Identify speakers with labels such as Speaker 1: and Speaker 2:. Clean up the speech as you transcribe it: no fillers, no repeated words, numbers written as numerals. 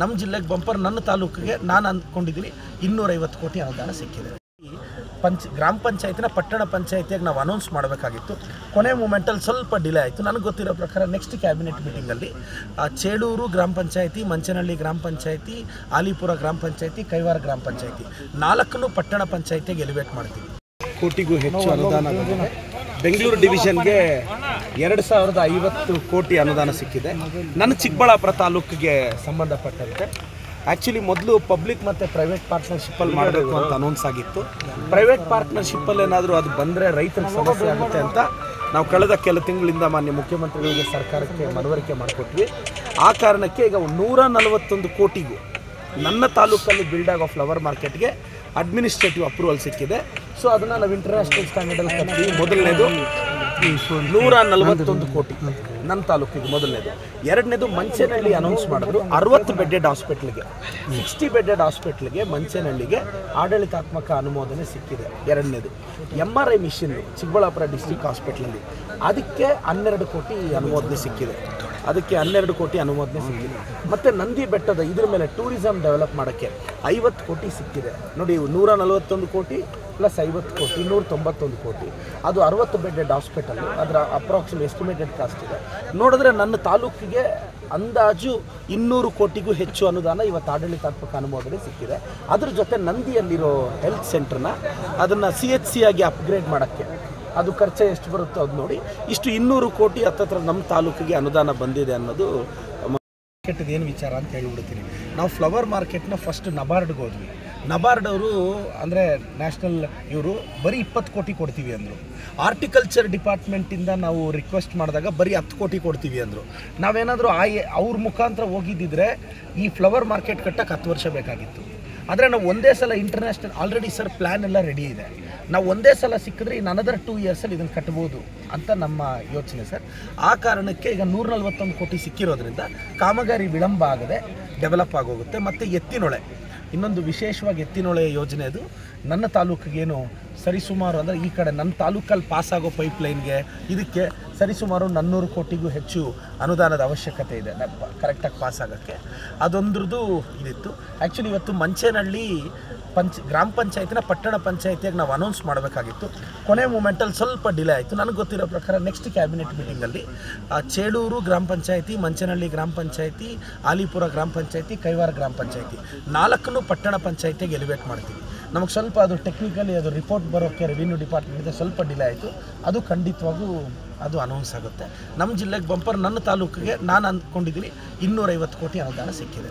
Speaker 1: ನಮ್ಮ ಜಿಲ್ಲೆಗೆ ಬಂಪರ್ ನನ್ನ ತಾಲೂಕಿಗೆ ನಾನು ಅಂದ್ಕೊಂಡಿದ್ದೀನಿ 250 ಕೋಟಿ ಅನುದಾನ ಸಿಕ್ಕಿದೆ. ಗ್ರಾಮ ಪಂಚಾಯತಿನ ಪಟ್ಟಣ ಪಂಚಾಯತಿಯಾಗಿ ನಾವು ಅನೌನ್ಸ್ ಮಾಡಬೇಕಾಗಿತ್ತು. ಕೊನೆ ಮೂಮೆಂಟಲ್ಲಿ ಸ್ವಲ್ಪ ಡಿಲೇ ಆಯಿತು. ನನಗೆ ಗೊತ್ತಿರೋ ಪ್ರಕಾರ ನೆಕ್ಸ್ಟ್ ಕ್ಯಾಬಿನೆಟ್ ಮೀಟಿಂಗಲ್ಲಿ ಚೇಳೂರು ಗ್ರಾಮ ಪಂಚಾಯತಿ, ಮಂಚನಹಳ್ಳಿ ಗ್ರಾಮ ಪಂಚಾಯತಿ, ಆಲಿಪುರ ಗ್ರಾಮ ಪಂಚಾಯತಿ, ಕೈವಾರ ಗ್ರಾಮ ಪಂಚಾಯತಿ 4 ಪಟ್ಟಣ ಪಂಚಾಯತಿಗೆ ಎಲಿವೇಟ್ ಮಾಡ್ತೀವಿ. ಕೋಟಿಗೂ ಹೆಚ್ಚು ಅನುದಾನ ಬಂದಿದೆ. ಬೆಂಗಳೂರು ಡಿವಿಷನ್ಗೆ 2050 ಕೋಟಿ ಅನುದಾನ ಸಿಕ್ಕಿದೆ. ನನ್ನ ಚಿಕ್ಕಬಳ್ಳಾಪುರ ತಾಲೂಕಿಗೆ ಸಂಬಂಧಪಟ್ಟಂತೆ ಆ್ಯಕ್ಚುಲಿ ಮೊದಲು ಪಬ್ಲಿಕ್ ಮತ್ತು ಪ್ರೈವೇಟ್ ಪಾರ್ಟ್ನರ್ಶಿಪ್ಪಲ್ಲಿ ಮಾಡಬೇಕು ಅಂತ ಅನೌನ್ಸ್ ಆಗಿತ್ತು. ಪ್ರೈವೇಟ್ ಪಾರ್ಟ್ನರ್ಶಿಪ್ಪಲ್ಲಿ ಏನಾದರೂ ಅದು ಬಂದರೆ ರೈತರಿಗೆ ಸಮಸ್ಯೆ ಆಗುತ್ತೆ ಅಂತ ನಾವು ಕಳೆದ ಕೆಲ ತಿಂಗಳಿಂದ ಮಾನ್ಯ ಮುಖ್ಯಮಂತ್ರಿಗಳಿಗೆ ಸರ್ಕಾರಕ್ಕೆ ಮನವರಿಕೆ ಮಾಡಿಕೊಟ್ವಿ. ಆ ಕಾರಣಕ್ಕೆ ಈಗ 141 ಕೋಟಿಗೂ ನನ್ನ ತಾಲೂಕಲ್ಲಿ ಬಿಲ್ಡ್ ಆಗೋ ಫ್ಲವರ್ ಮಾರ್ಕೆಟ್ಗೆ ಅಡ್ಮಿನಿಸ್ಟ್ರೇಟಿವ್ ಅಪ್ರೂವಲ್ ಸಿಕ್ಕಿದೆ. ಸೊ ಅದನ್ನು ನಾವು ಇಂಟರ್ನ್ಯಾಷನಲ್ ಸ್ಟ್ಯಾಂಡರ್ಡಲ್ಲಿ ಕಟ್ತೀವಿ. ಮೊದಲನೇದು 141 ಕೋಟಿ ನನ್ನ ತಾಲೂಕಿಗೆ ಮೊದಲನೇದು. ಎರಡನೇದು ಮಂಚೇನಹಳ್ಳಿ ಅನೌನ್ಸ್ ಮಾಡಿದ್ರು 60 ಬೆಡ್ಡೆಡ್ ಹಾಸ್ಪಿಟ್ಲಿಗೆ, 60 ಬೆಡ್ಡೆಡ್ ಹಾಸ್ಪಿಟ್ಲಿಗೆ ಮಂಚೇನಹಳ್ಳಿಗೆ ಆಡಳಿತಾತ್ಮಕ ಅನುಮೋದನೆ ಸಿಕ್ಕಿದೆ. ಎರಡನೇದು MRI ಮಿಷನ್ ಚಿಕ್ಕಬಳ್ಳಾಪುರ ಡಿಸ್ಟ್ರಿಕ್ಟ್ ಹಾಸ್ಪಿಟ್ಲಲ್ಲಿ ಅದಕ್ಕೆ 12 ಕೋಟಿ ಅನುಮೋದನೆ ಸಿಕ್ಕಿದೆ. ಮತ್ತು ನಂದಿ ಬೆಟ್ಟದ ಇದ್ರ ಮೇಲೆ ಟೂರಿಸಂ ಡೆವಲಪ್ ಮಾಡೋಕ್ಕೆ 50 ಕೋಟಿ ಸಿಕ್ಕಿದೆ. ನೋಡಿ 141 ಕೋಟಿ ಪ್ಲಸ್ 50 ಕೋಟಿ 191 ಕೋಟಿ. ಅದು 60 ಬೆಡ್ಡೆಡ್ ಹಾಸ್ಪಿಟಲ್ಲು. ಅದರ ಅಪ್ರಾಕ್ಸಿಮೇಟ್ ಎಸ್ಟಿಮೇಟೆಡ್ ಕಾಸ್ಟ್ ಇದೆ. ನೋಡಿದ್ರೆ ನನ್ನ ತಾಲೂಕಿಗೆ ಅಂದಾಜು 200 ಕೋಟಿಗೂ ಹೆಚ್ಚು ಅನುದಾನ ಇವತ್ತು ಆಡಳಿತಾತ್ಮಕ ಅನುಮೋದನೆ ಸಿಕ್ಕಿದೆ. ಅದ್ರ ಜೊತೆ ನಂದಿಯಲ್ಲಿರೋ ಹೆಲ್ತ್ ಸೆಂಟ್ರನ್ನ ಅದನ್ನು CHC ಆಗಿ ಅಪ್ಗ್ರೇಡ್ ಮಾಡೋಕ್ಕೆ ಅದು ಖರ್ಚು ಎಷ್ಟು ಬರುತ್ತೋ ಅದು ನೋಡಿ ಇಷ್ಟು 200 ಕೋಟಿ ಹತ್ತತ್ರ ನಮ್ಮ ತಾಲೂಕಿಗೆ ಅನುದಾನ ಬಂದಿದೆ ಅನ್ನೋದು ಮಾರ್ಕೆಟ್ದು ಏನು ವಿಚಾರ ಅಂತ ಹೇಳಿಬಿಡ್ತೀನಿ. ನಾವು ಫ್ಲವರ್ ಮಾರ್ಕೆಟ್ನ ಫಸ್ಟ್ ನಬಾರ್ಡ್ಗೆ ಹೋದ್ವಿ. ನಬಾರ್ಡ್ ಅವರು ಅಂದರೆ ನ್ಯಾಷನಲ್ ಇವರು ಬರೀ 20 ಕೋಟಿ ಕೊಡ್ತೀವಿ ಅಂದರು. ಆರ್ಟಿಕಲ್ಚರ್ ಡಿಪಾರ್ಟ್ಮೆಂಟಿಂದ ನಾವು ರಿಕ್ವೆಸ್ಟ್ ಮಾಡಿದಾಗ ಬರೀ 10 ಕೋಟಿ ಕೊಡ್ತೀವಿ ಅಂದರು. ನಾವೇನಾದರೂ ಅವ್ರ ಮುಖಾಂತರ ಹೋಗಿದ್ದಿದ್ರೆ ಈ ಫ್ಲವರ್ ಮಾರ್ಕೆಟ್ ಕಟ್ಟಕ್ಕೆ 10 ವರ್ಷ ಬೇಕಾಗಿತ್ತು. ಆದರೆ ನಾವು ಒಂದೇ ಸಲ ಇಂಟರ್ನ್ಯಾಷನಲ್ ಆಲ್ರೆಡಿ ಸರ್ ಪ್ಲ್ಯಾನ್ ಎಲ್ಲ ರೆಡಿ ಇದೆ. ನಾವು ಒಂದೇ ಸಲ ಸಿಕ್ಕಿದ್ರೆ ಇನ್ನು ಅನದರ್ 2 ಇಯರ್ಸಲ್ಲಿ ಇದನ್ನು ಕಟ್ಬೋದು ಅಂತ ನಮ್ಮ ಯೋಚನೆ ಸರ್. ಆ ಕಾರಣಕ್ಕೆ ಈಗ 141 ಕೋಟಿ ಸಿಕ್ಕಿರೋದ್ರಿಂದ ಕಾಮಗಾರಿ ವಿಳಂಬ ಆಗದೆ ಡೆವಲಪ್ ಆಗೋಗುತ್ತೆ. ಮತ್ತು ಎತ್ತಿನೊಳೆ ಇನ್ನೊಂದು ವಿಶೇಷವಾಗಿ ಎತ್ತಿನೊಳೆ ಯೋಜನೆ ಅದು ನನ್ನ ತಾಲೂಕಿಗೇನು ಸರಿಸುಮಾರು ಅಂದರೆ ಈ ಕಡೆ ನನ್ನ ತಾಲೂಕಲ್ಲಿ ಪಾಸಾಗೋ ಪೈಪ್ಲೈನ್ಗೆ ಇದಕ್ಕೆ ಸರಿಸುಮಾರು 400 ಕೋಟಿಗೂ ಹೆಚ್ಚು ಅನುದಾನದ ಅವಶ್ಯಕತೆ ಇದೆ ಕರೆಕ್ಟಾಗಿ ಪಾಸಾಗೋಕ್ಕೆ. ಅದೊಂದ್ರದ್ದು ಇದಿತ್ತು. ಆ್ಯಕ್ಚುಲಿ ಇವತ್ತು ಮಂಚೇನಹಳ್ಳಿ ಗ್ರಾಮ ಪಂಚಾಯತಿನ ಪಟ್ಟಣ ಪಂಚಾಯತಿಯಾಗಿ ನಾವು ಅನೌನ್ಸ್ ಮಾಡಬೇಕಾಗಿತ್ತು. ಕೊನೆ ಮೂಮೆಂಟಲ್ಲಿ ಸ್ವಲ್ಪ ಡಿಲೇ ಆಯಿತು. ನನಗೆ ಗೊತ್ತಿರೋ ಪ್ರಕಾರ ನೆಕ್ಸ್ಟ್ ಕ್ಯಾಬಿನೆಟ್ ಮೀಟಿಂಗಲ್ಲಿ ಚೇಳೂರು ಗ್ರಾಮ ಪಂಚಾಯತಿ, ಮಂಚನಹಳ್ಳಿ ಗ್ರಾಮ ಪಂಚಾಯತಿ, ಆಲಿಪುರ ಗ್ರಾಮ ಪಂಚಾಯತಿ, ಕೈವಾರ ಗ್ರಾಮ ಪಂಚಾಯತಿ 4 ಪಟ್ಟಣ ಪಂಚಾಯತಿಗೆ ಎಲಿವೇಟ್ ಮಾಡ್ತೀವಿ. ನಮಗೆ ಸ್ವಲ್ಪ ಅದು ಟೆಕ್ನಿಕಲಿ ಅದು ರಿಪೋರ್ಟ್ ಬರೋಕ್ಕೆ ರೆವಿನ್ಯೂ ಡಿಪಾರ್ಟ್ಮೆಂಟಿಂದ ಸ್ವಲ್ಪ ಡಿಲೇ ಆಯಿತು. ಅದು ಖಂಡಿತವಾಗೂ ಅದು ಅನೌನ್ಸ್ ಆಗುತ್ತೆ. ನಮ್ಮ ಜಿಲ್ಲೆಗೆ ಬಂಪರ್ ನನ್ನ ತಾಲೂಕಿಗೆ ನಾನು ಅಂದ್ಕೊಂಡಿದ್ದೀನಿ 250 ಕೋಟಿ ಅನುದಾನ ಸಿಕ್ಕಿದೆ.